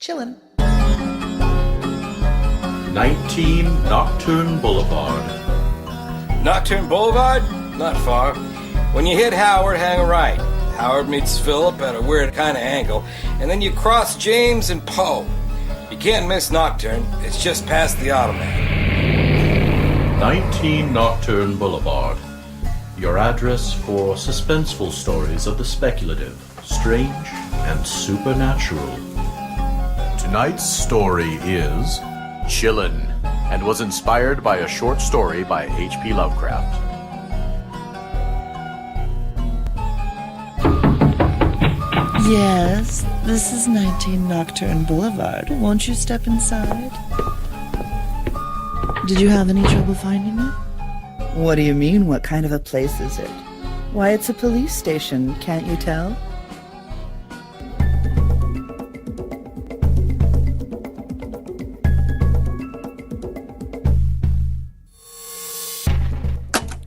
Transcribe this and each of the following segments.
Chillin. 19 Nocturne Boulevard. Nocturne Boulevard? Not far. When you hit Howard, hang a right. Howard meets Phillip at a weird kind of angle, and then you cross James and Poe. You can't miss Nocturne. It's just past the Automat. 19 Nocturne Boulevard. Your address for suspenseful stories of the speculative, strange, and supernatural. Tonight's story is Chillin, and was inspired by a short story by H.P. Lovecraft. Yes, this is 19 Nocturne Boulevard. Won't you step inside? Did you have any trouble finding it? What do you mean, what kind of a place is it? Why, it's a police station, can't you tell?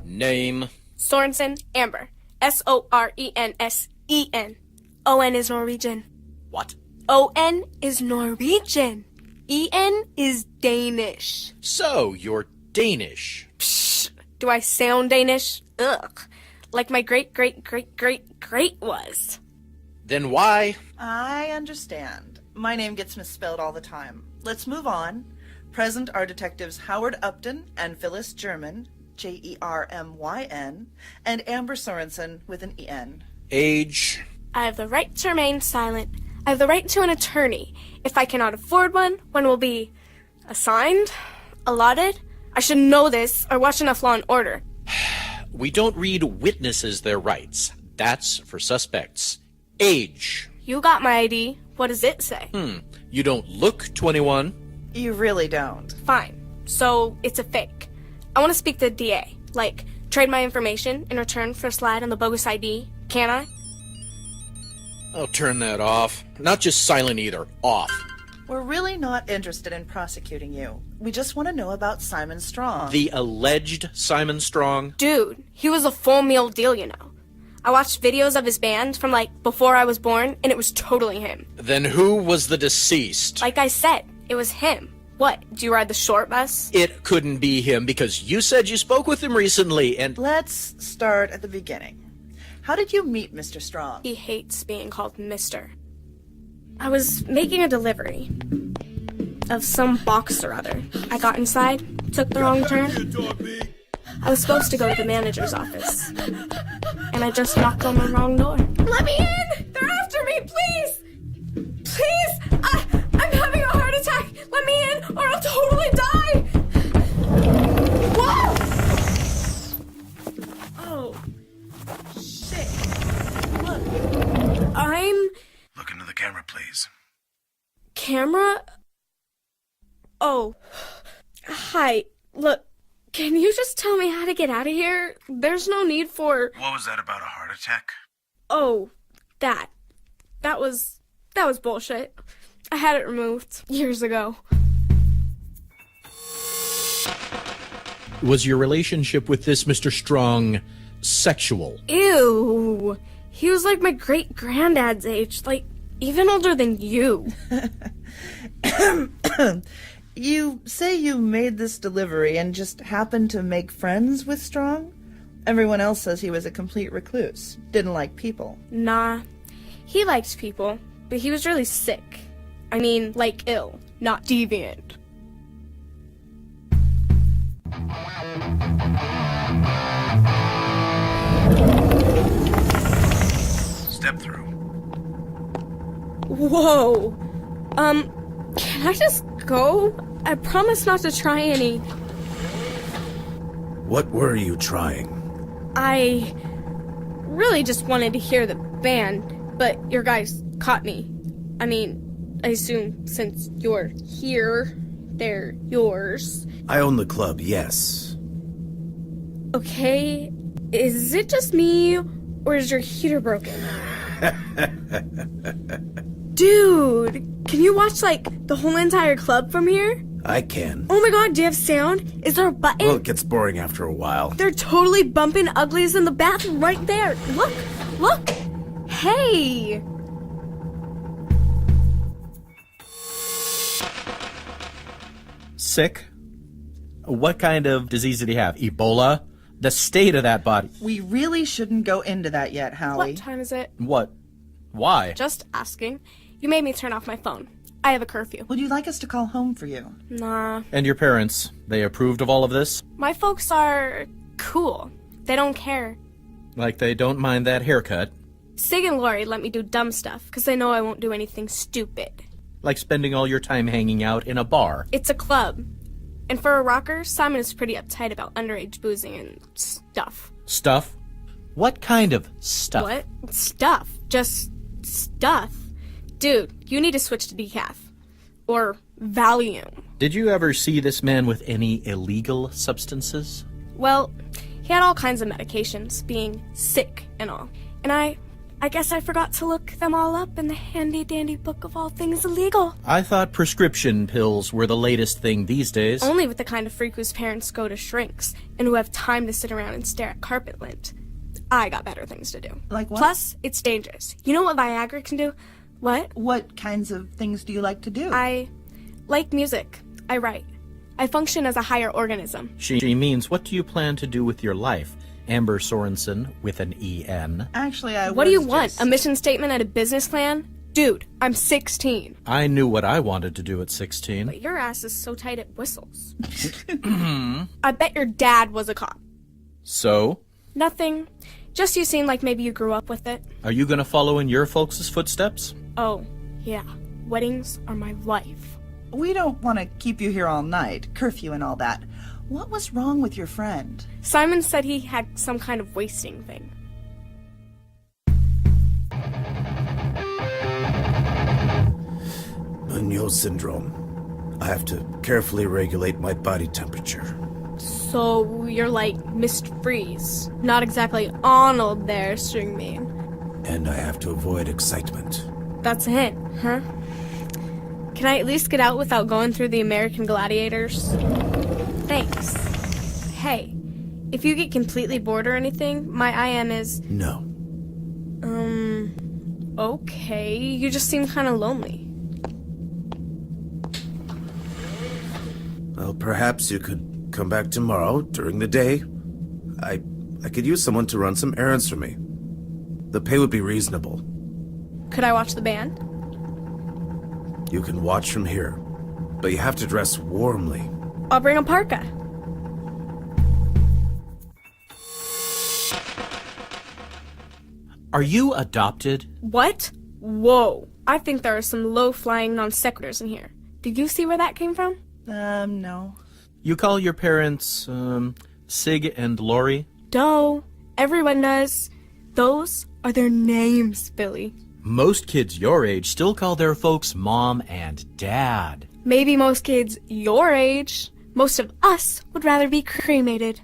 Name. Sorensen, Amber. Sorensen. O-N is Norwegian. What? O-N is Norwegian. E-N is Danish. So, you're Danish. Psh, do I sound Danish? Ugh. Like my great was. Then why? I understand. My name gets misspelled all the time. Let's move on. Present are detectives Howard Upton and Phyllis Jermyn, Jermyn, and Amber Sorensen with an E-N. Age. I have the right to remain silent. I have the right to an attorney. If I cannot afford one will be assigned, allotted. I should know this or watch enough Law and Order. We don't read witnesses their rights. That's for suspects. Age. You got my ID. What does it say? You don't look 21. You really don't. Fine. So it's a fake. I want to speak to the DA. Like, trade my information in return for a slide on the bogus ID. Can I? I'll turn that off. Not just silent either. Off. We're really not interested in prosecuting you. We just want to know about Simon Strong. The alleged Simon Strong. Dude, he was a full meal deal, you know. I watched videos of his band from, before I was born, and it was totally him. Then who was the deceased? Like I said, it was him. What, do you ride the short bus? It couldn't be him because you said you spoke with him recently and... Let's start at the beginning. How did you meet Mr. Strong? He hates being called Mr. I was making a delivery of some box or other. I got inside, took the wrong turn. I was supposed to go to the manager's office, and I just knocked on the wrong door. Let me in! They're after me, please! Please! I'm having a heart attack! Let me in, or I'll totally die! Whoa! Oh. Shit. Look. Look into the camera, please. Camera? Oh. Hi. Look, can you just tell me how to get out of here? There's no need for... What was that about a heart attack? Oh, that. That was bullshit. I had it removed years ago. Was your relationship with this Mr. Strong sexual? Ew. He was like my great-granddad's age, even older than you. You say you made this delivery and just happened to make friends with Strong? Everyone else says he was a complete recluse, didn't like people. Nah. He liked people, but he was really sick. I mean, ill, not deviant. Step through. Whoa. Can I just go? I promise not to try any. What were you trying? I really just wanted to hear the band, but your guys caught me. I mean, I assume since you're here, they're yours. I own the club, yes. Okay, is it just me, or is your heater broken? Dude, can you watch, the whole entire club from here? I can. Oh my god, do you have sound? Is there a button? Well, it gets boring after a while. They're totally bumping uglies in the bathroom right there. Look! Hey! sick? What kind of disease did he have? Ebola? The state of that body. We really shouldn't go into that yet, Howie. What time is it? What? Why? Just asking. You made me turn off my phone. I have a curfew. Would you like us to call home for you? Nah. And your parents, they approved of all of this? My folks are cool. They don't care. Like they don't mind that haircut? Sig and Lori let me do dumb stuff because they know I won't do anything stupid. Like spending all your time hanging out in a bar? It's a club. And for a rocker, Simon is pretty uptight about underage boozing and stuff. Stuff? What kind of stuff? What? Stuff. Just stuff. Dude, you need to switch to decaf. Or Valium. Did you ever see this man with any illegal substances? Well, he had all kinds of medications, being sick and all. And I guess I forgot to look them all up in the handy-dandy book of all things illegal. I thought prescription pills were the latest thing these days. Only with the kind of freak whose parents go to shrinks and who have time to sit around and stare at carpet lint. I got better things to do. Like what? Plus, it's dangerous. You know what Viagra can do? What? What kinds of things do you like to do? I like music. I write. I function as a higher organism. She means, what do you plan to do with your life? Amber Sorensen with an E-N. Actually, I What do you was want? just- A mission statement and a business plan? Dude, I'm 16. I knew what I wanted to do at 16. But your ass is so tight it whistles. I bet your dad was a cop. So, Nothing. Just you seem like maybe you grew up with it. are you gonna follow in your folks' footsteps? Oh, yeah. Weddings are my life. We don't want to keep you here all night, curfew and all that. What was wrong with your friend? Simon said he had some kind of wasting thing. Reynaud syndrome. I have to carefully regulate my body temperature. So you're like Mist Freeze. Not exactly Arnold there, String Bean. And I have to avoid excitement. That's a hint, huh? Can I at least get out without going through the American Gladiators? Thanks. Hey, if you get completely bored or anything, my IM is... No. Okay. You just seem kind of lonely. Well, perhaps you could come back tomorrow during the day. I could use someone to run some errands for me. The pay would be reasonable. Could I watch the band? You can watch from here, but you have to dress warmly. I'll bring a parka. Are you adopted? What? Whoa. I think there are some low-flying non sequiturs in here. Did you see where that came from? No. You call your parents, Sig and Lori? Duh. Everyone does. Those are their names, Billy. Most kids your age still call their folks mom and dad. Maybe most kids your age. Most of us would rather be cremated.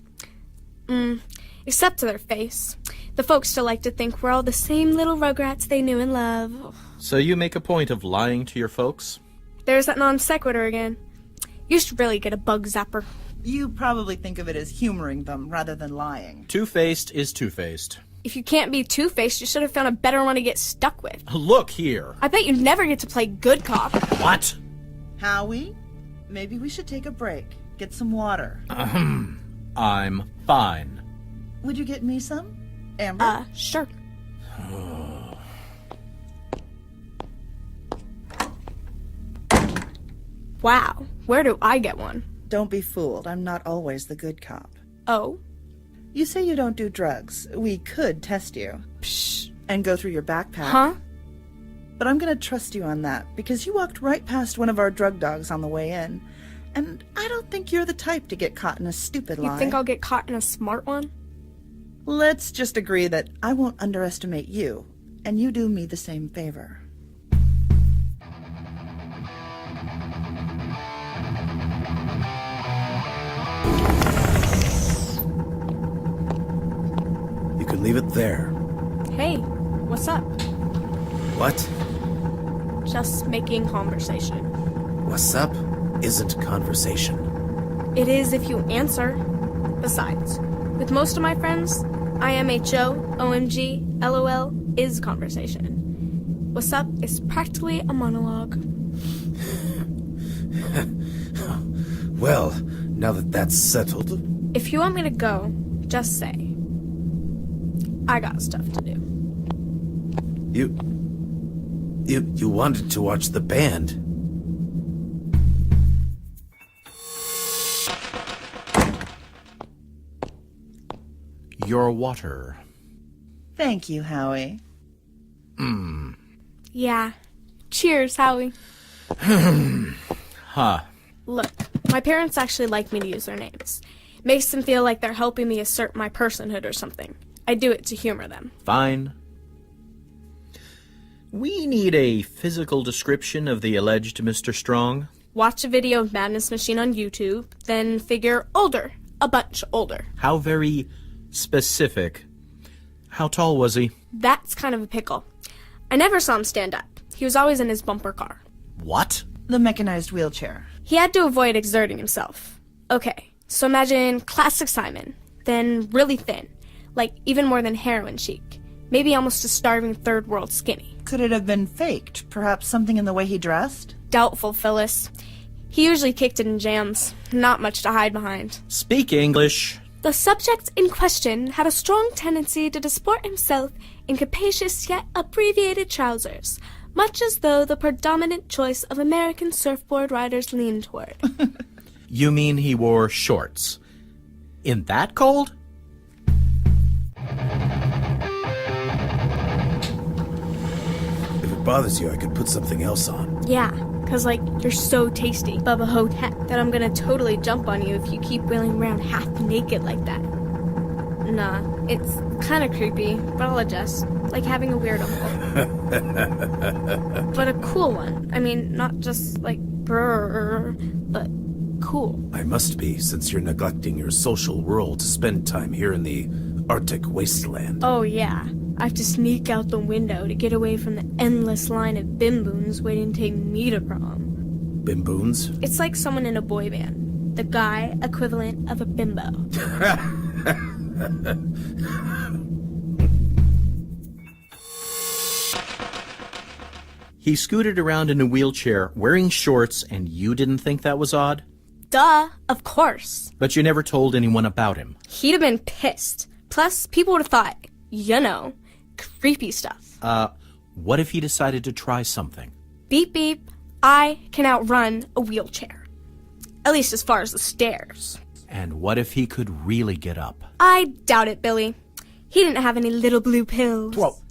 Except to their face. The folks still like to think we're all the same little rugrats they knew and love. So you make a point of lying to your folks? There's that non sequitur again. You should really get a bug zapper. You probably think of it as humoring them rather than lying. Two-faced is two-faced. If you can't be two-faced, you should have found a better one to get stuck with. Look here. I bet you never get to play good cop. What? Howie, maybe we should take a break. Get some water. I'm fine. Would you get me some? Amber? Sure. Wow, where do I get one? Don't be fooled. I'm not always the good cop. Oh? You say you don't do drugs. We could test you. Psh. And go through your backpack. Huh? But I'm going to trust you on that, because you walked right past one of our drug dogs on the way in. And I don't think you're the type to get caught in a stupid lie. You think I'll get caught in a smart one? Let's just agree that I won't underestimate you, and you do me the same favor. You can leave it there. Hey, what's up? What? Just making conversation. What's up isn't conversation. It is if you answer. Besides, with most of my friends, IMHO, OMG, LOL is conversation. What's up is practically a monologue. Well, now that that's settled... If you want me to go, just say. I got stuff to do. You wanted to watch the band? Your water. Thank you, Howie. Yeah. Cheers, Howie. Huh. Look, my parents actually like me to use their names. Makes them feel like they're helping me assert my personhood or something. I do it to humor them. Fine. We need a physical description of the alleged Mr. Strong. Watch a video of Madness Machine on YouTube, then figure older. A bunch older. How very specific. How tall was he? That's kind of a pickle. I never saw him stand up. He was always in his bumper car. What? The mechanized wheelchair. He had to avoid exerting himself. Okay, so imagine classic Simon, then really thin, like even more than heroin chic. Maybe almost a starving third world skinny. Could it have been faked? Perhaps something in the way he dressed? Doubtful, Phyllis. He usually kicked it in jams. Not much to hide behind. Speak English. The subject in question had a strong tendency to disport himself in capacious yet abbreviated trousers, much as though the predominant choice of American surfboard riders leaned toward. You mean he wore shorts? In that cold? If it bothers you, I could put something else on. Yeah, 'cause you're so tasty, Bubba Hotep, that I'm gonna totally jump on you if you keep wheeling around half naked like that. Nah, it's kinda creepy, but I'll adjust. Like having a weird uncle. But a cool one. I mean, not just brrr, but cool. I must be, since you're neglecting your social role to spend time here in the Arctic wasteland. Oh yeah, I have to sneak out the window to get away from the endless line of bimboons waiting to take me to prom. Bimboons? It's like someone in a boy band. The guy equivalent of a bimbo. He scooted around in a wheelchair, wearing shorts, and you didn't think that was odd? Duh, of course. But you never told anyone about him. He'd have been pissed. Plus, people would have thought, creepy stuff. What if he decided to try something? Beep beep, I can outrun a wheelchair. At least as far as the stairs. And what if he could really get up? I doubt it, Billy. He didn't have any little blue pills. Well,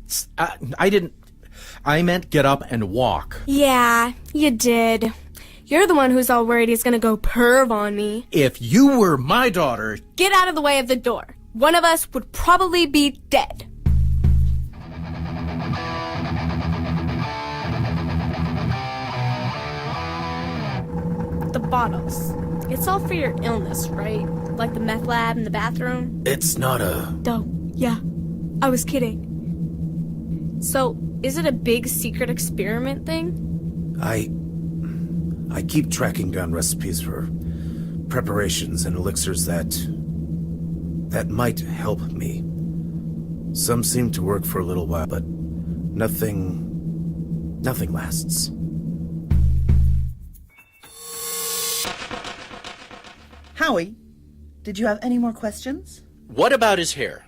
I didn't... I meant get up and walk. Yeah, you did. You're the one who's all worried he's gonna go perv on me. If you were my daughter... Get out of the way of the door. One of us would probably be dead. The bottles. It's all for your illness, right? Like the meth lab in the bathroom? It's not a... Oh, yeah. I was kidding. So, is it a big secret experiment thing? I keep tracking down recipes for preparations and elixirs that might help me. Some seem to work for a little while, but nothing lasts. Howie, did you have any more questions? What about his hair?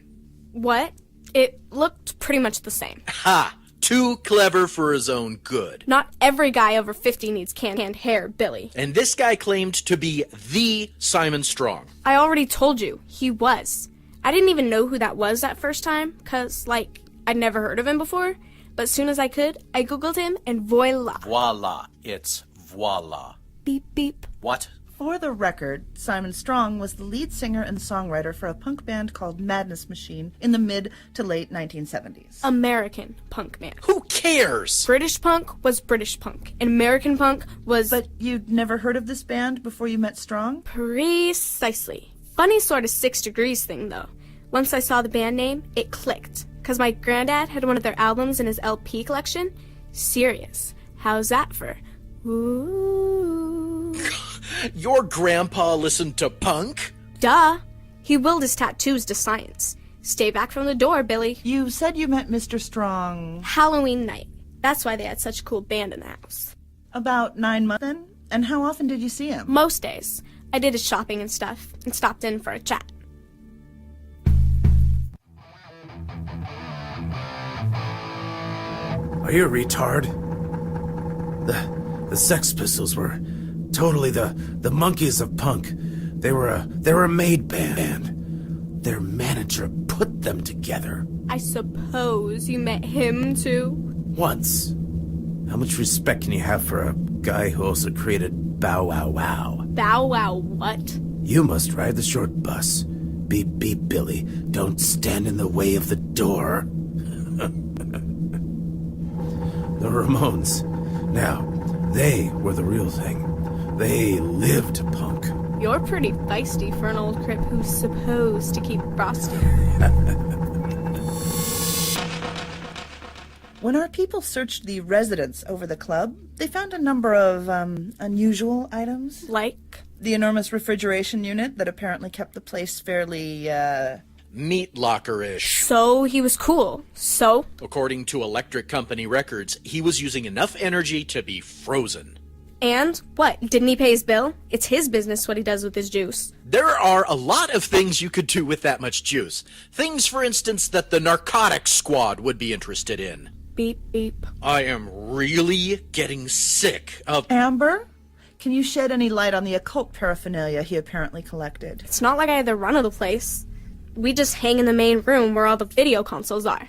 What? It looked pretty much the same. Ha! Too clever for his own good. Not every guy over 50 needs canned hair, Billy. And this guy claimed to be the Simon Strong. I already told you, he was. I didn't even know who that was that first time, 'cause, I'd never heard of him before. But as soon as I could, I googled him and voila. Voila. It's voila. Beep beep. What? For the record, Simon Strong was the lead singer and songwriter for a punk band called Madness Machine in the mid to late 1970s. American punk man. Who cares? British punk was British punk, and American punk was... But you'd never heard of this band before you met Strong? Precisely. Funny sort of 6 Degrees thing, though. Once I saw the band name, it clicked. 'Cause my granddad had one of their albums in his LP collection. Serious. How's that for... Ooh... Your grandpa listened to punk? Duh. He willed his tattoos to science. Stay back from the door, Billy. You said you met Mr. Strong Halloween night. That's why they had such a cool band in the house. about 9 months then? And how often did you see him? Most days. I did his shopping and stuff, and stopped in for a chat. Are you a retard? The Sex Pistols were totally the monkeys of punk. They were a made band. Their manager put them together. I suppose you met him, too? Once. How much respect can you have for a guy who also created Bow Wow Wow? Bow Wow what? You must ride the short bus. Beep beep Billy, don't stand in the way of the door. The Ramones. Now, they were the real thing. They lived punk. You're pretty feisty for an old crip who's supposed to keep frosty. When our people searched the residence over the club, they found a number of, unusual items. Like? The enormous refrigeration unit that apparently kept the place fairly, Meat locker-ish. So he was cool. So? According to electric company records, he was using enough energy to be frozen. And? What? Didn't he pay his bill? It's his business what he does with his juice. There are a lot of things you could do with that much juice. Things, for instance, that the narcotics squad would be interested in. Beep, beep. I am really getting sick of... Amber? Can you shed any light on the occult paraphernalia he apparently collected? It's not like I had the run of the place. We just hang in the main room where all the video consoles are.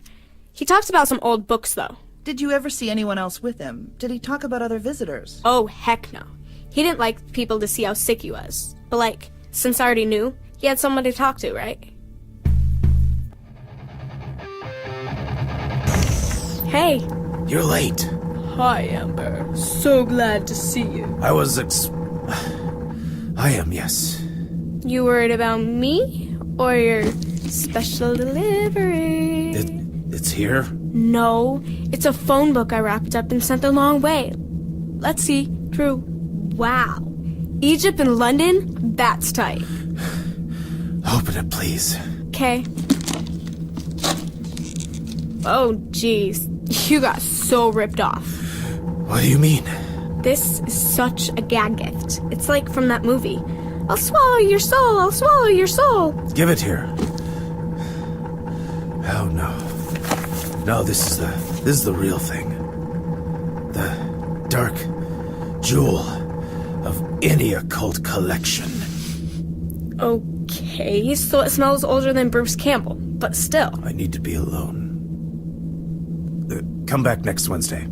He talks about some old books, though. Did you ever see anyone else with him? Did he talk about other visitors? Oh, heck no. He didn't like people to see how sick he was. But, like, since I already knew, he had someone to talk to, right? Hey. You're late. Hi, Amber. So glad to see you. I am, yes. You worried about me? Or your special delivery? It's here? No, it's a phone book I wrapped up and sent a long way. Let's see. Drew. Wow. Egypt and London? That's tight. Open it, please. Okay. Oh, jeez. You got so ripped off. What do you mean? This is such a gag gift. It's like from that movie. I'll swallow your soul, I'll swallow your soul. Give it here. Oh, no. No, this is the real thing. The dark jewel of any occult collection. Okay, so it smells older than Bruce Campbell, but still. I need to be alone. Come back next Wednesday.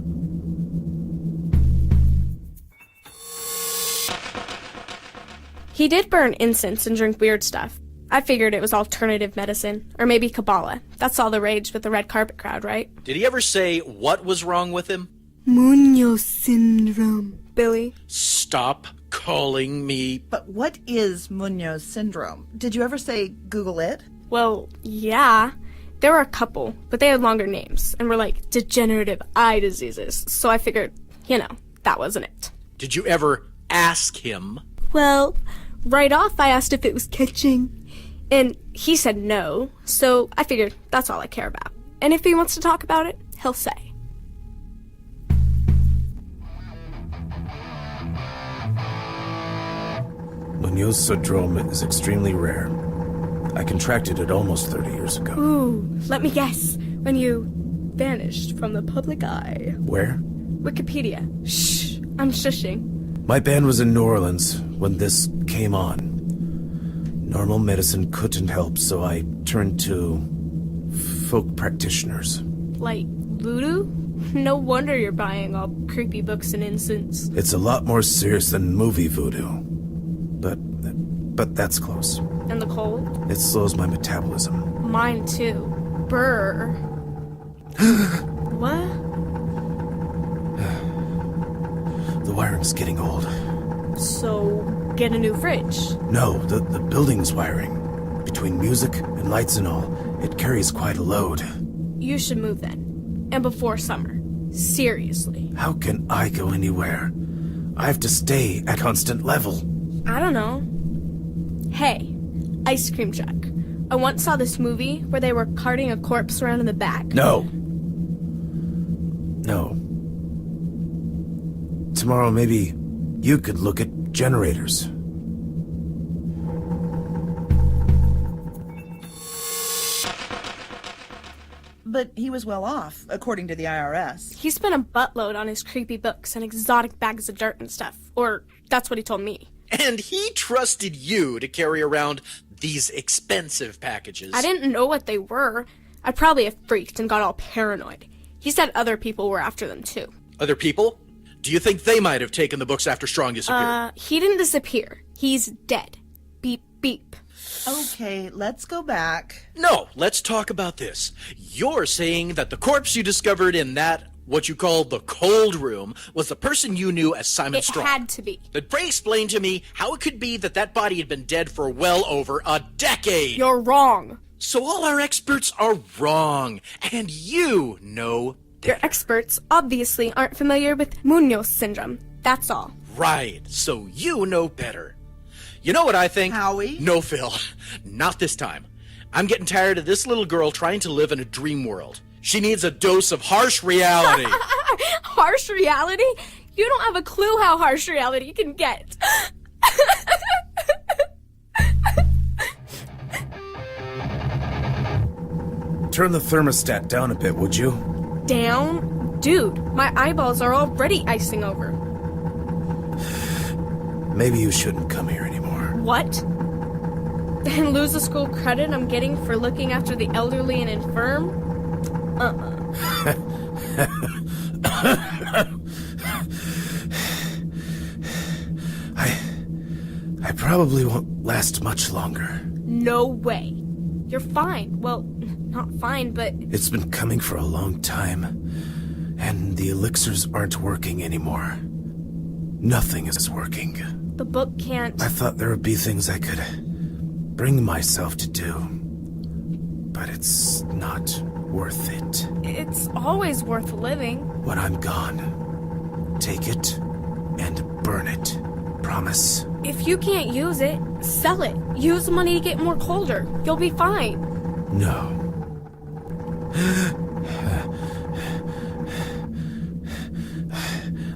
He did burn incense and drink weird stuff. I figured it was alternative medicine, or maybe Kabbalah. That's all the rage with the red carpet crowd, right? Did he ever say what was wrong with him? Munoz syndrome, Billy. Stop calling me... But what is Munoz syndrome? Did you ever say Google it? Well, yeah. There were a couple, but they had longer names, and were like degenerative eye diseases, so I figured, that wasn't it. Did you ever ask him? Well, right off I asked if it was catching, and he said no, so I figured that's all I care about. And if he wants to talk about it, he'll say. Munoz syndrome is extremely rare. I contracted it almost 30 years ago. Ooh, let me guess. When you vanished from the public eye. Where? Wikipedia. Shh, I'm shushing. My band was in New Orleans when this came on. Normal medicine couldn't help, so I turned to folk practitioners. Like voodoo? No wonder you're buying all creepy books and incense. It's a lot more serious than movie voodoo. But that's close. And the cold? It slows my metabolism. Mine too. Brr. What? The wiring's getting old. So, get a new fridge. No, the building's wiring. Between music and lights and all, it carries quite a load. You should move then. And before summer. Seriously. How can I go anywhere? I have to stay at constant level. I don't know. Hey, ice cream truck. I once saw this movie where they were carting a corpse around in the back. No. Tomorrow, maybe You could look at generators. But he was well off, according to the IRS. He spent a buttload on his creepy books and exotic bags of dirt and stuff. Or, that's what he told me. And he trusted you to carry around these expensive packages. I didn't know what they were. I'd probably have freaked and got all paranoid. He said other people were after them, too. Other people? Do you think they might have taken the books after Strong disappeared? He didn't disappear. He's dead. Beep, beep. Okay, let's go back. No, let's talk about this. You're saying that the corpse you discovered in that, what you call the cold room, was the person you knew as Simon Strong. It had to be. Then pray explain to me how it could be that that body had been dead for well over a decade. You're wrong. So all our experts are wrong, and you know Your experts obviously aren't familiar with Munoz syndrome. That's all. right, so you know better. You know what I think? Howie? No, Phil. Not this time. I'm getting tired of this little girl trying to live in a dream world. She needs a dose of harsh reality. Harsh reality? You don't have a clue how harsh reality can get. Turn the thermostat down a bit, would you? Down? Dude, my eyeballs are already icing over. Maybe you shouldn't come here anymore. What? And lose the school credit I'm getting for looking after the elderly and infirm? I probably won't last much longer. No way. You're fine. Well, not fine, but... It's been coming for a long time, and the elixirs aren't working anymore. Nothing is working. The book can't... I thought there would be things I could bring myself to do, but it's not worth it. It's always worth living. When I'm gone, take it and burn it. Promise? If you can't use it, sell it. Use the money to get more colder. You'll be fine. No.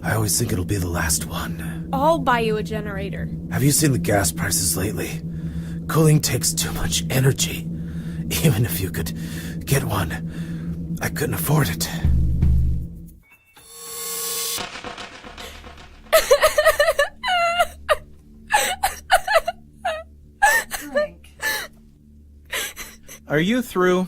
I always think it'll be the last one. I'll buy you a generator. Have you seen the gas prices lately? Cooling takes too much energy. Even if you could get one, I couldn't afford it. Are you through?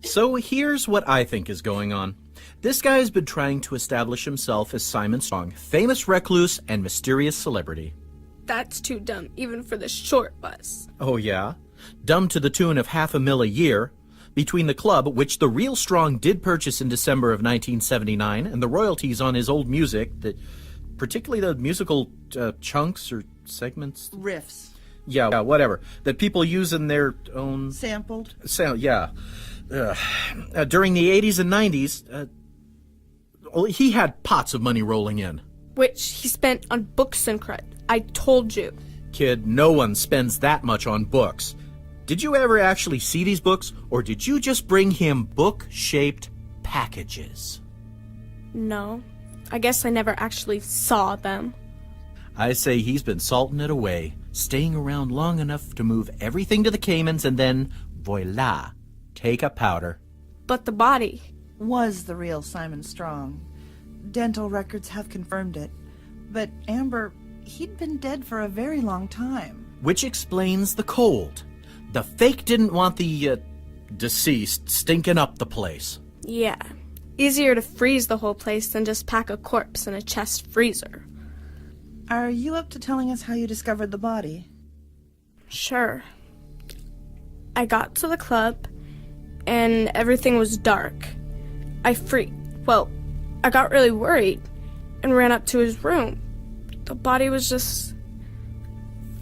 So here's what I think is going on. This guy's been trying to establish himself as Simon Strong, famous recluse and mysterious celebrity. That's too dumb, even for the short bus. Oh yeah? Dumb to the tune of $500,000 a year. Between the club, which the real Strong did purchase in December of 1979, and the royalties on his old music, that, particularly the musical chunks or segments. Riffs. Yeah, whatever. That people use in their own... Sampled. Yeah. During the 80s and 90s, he had pots of money rolling in. Which he spent on books and crud. I told you. Kid, no one spends that much on books. Did you ever actually see these books, or did you just bring him book-shaped packages? No. I guess I never actually saw them. I say he's been salting it away, staying around long enough to move everything to the Caymans and then, voila, take a powder. But the body... Was the real Simon Strong. Dental records have confirmed it. But Amber, he'd been dead for a very long time. Which explains the cold. The fake didn't want the, deceased stinking up the place. Yeah. Easier to freeze the whole place than just pack a corpse in a chest freezer. Are you up to telling us how you discovered the body? Sure. I got to the club, and everything was dark. I freaked. Well, I got really worried and ran up to his room. The body was just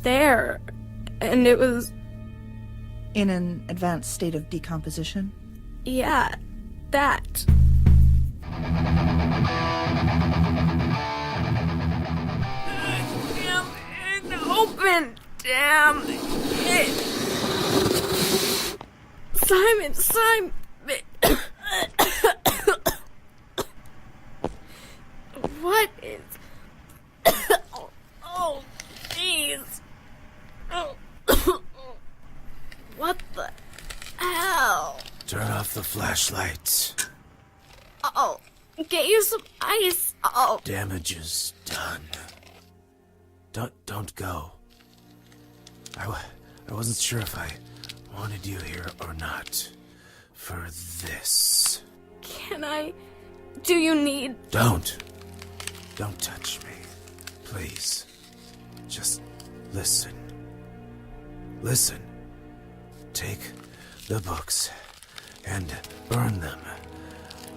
there, and it was... In an advanced state of decomposition? Yeah, that. Open! Damn it! Simon! What please. Oh, jeez. What the hell? Turn off the flashlight. Oh, get you some ice. Oh. Damage is done. Don't go. I wasn't sure if I wanted you here or not. For this. Can I? Do you need? Don't touch me. Please. Just listen. Listen. Take the books and burn them.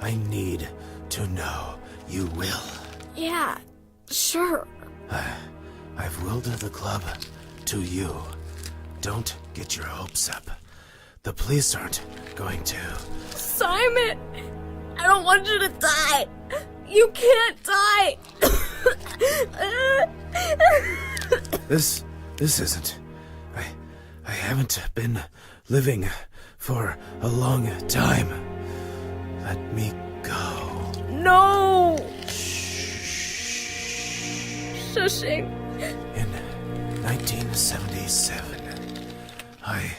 I need to know you will. Yeah, sure. I've willed the club to you. Don't get your hopes up. The police aren't going to. Simon! I don't want you to die! You can't die! This isn't. I haven't been living for a long time. Let me go. No! Shushing. In 1977, I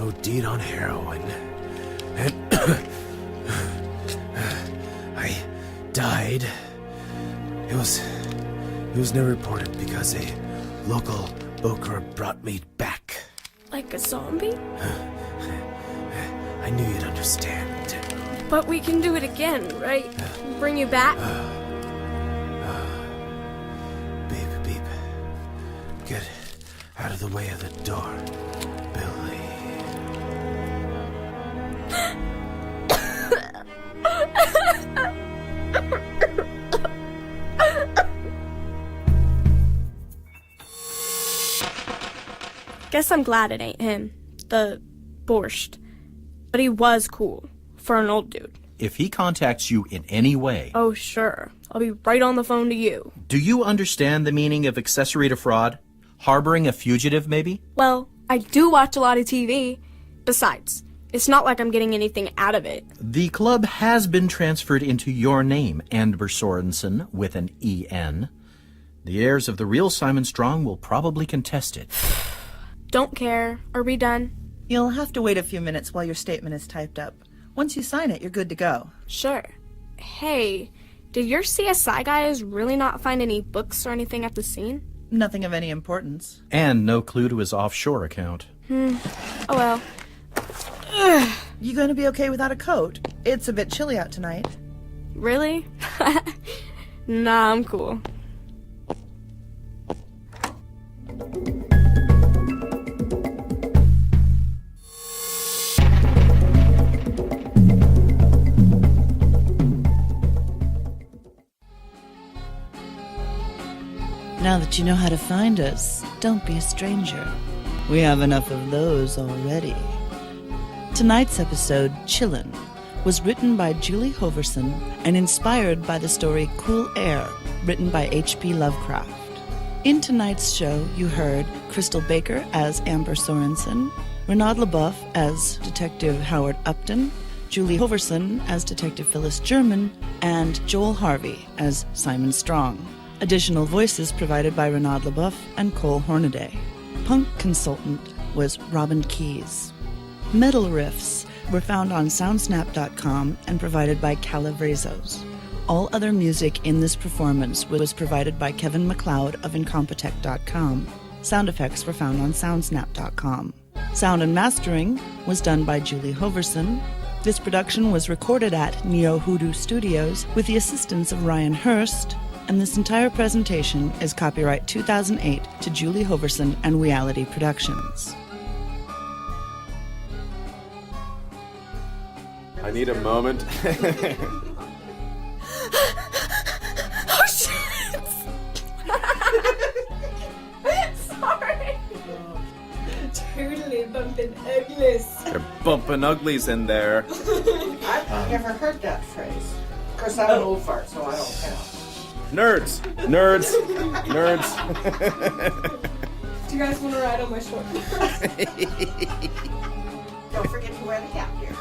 OD'd on heroin, and I died. It was never reported because a local boker brought me back. Like a zombie? I knew you'd understand. But we can do it again, right? Bring you back? Beep. Get out of the way of the door, Billy. Guess I'm glad it ain't him. The borscht. But he was cool. For an old dude. If he contacts you in any way... Oh, sure. I'll be right on the phone to you. Do you understand the meaning of accessory to fraud? Harboring a fugitive, maybe? Well, I do watch a lot of TV. Besides, it's not like I'm getting anything out of it. The club has been transferred into your name, Amber Sorensen, with an E-N. The heirs of the real Simon Strong will probably contest it. Don't care. Are we done? You'll have to wait a few minutes while your statement is typed up. Once you sign it, you're good to go. Sure. Hey, did your CSI guys really not find any books or anything at the scene? Nothing of any importance. And no clue to his offshore account. Oh well. You going to be okay without a coat? It's a bit chilly out tonight. Really? Nah, I'm cool. Now that you know how to find us, don't be a stranger. We have enough of those already. Tonight's episode, Chillin, was written by Julie Hoverson and inspired by the story Cool Air, written by H.P. Lovecraft. In tonight's show, you heard Krystal Baker as Amber Sorensen, Reynaud LeBoeuf as Detective Howard Upton, Julie Hoverson as Detective Phyllis Jermyn, and Joel Harvey as Simon Strong. Additional voices provided by Reynaud LeBoeuf and Cole Hornaday. Punk consultant was Robin Keyes. Metal riffs were found on soundsnap.com and provided by Calavrezos. All other music in this performance was provided by Kevin MacLeod of Incompetech.com. Sound effects were found on soundsnap.com. Sound and mastering was done by Julie Hoverson. This production was recorded at Neohoodoo Studios with the assistance of Ryan Hirst, and this entire presentation is copyright 2008 to Julie Hoverson and Reality Productions. I need a moment. Oh, shit! Sorry. Totally bumping uglies. They're bumping uglies in there. I've never heard that phrase. Of course, I'm an old fart, so I don't count. Nerds. Do you guys want to ride on my short? Don't forget to wear the cap here.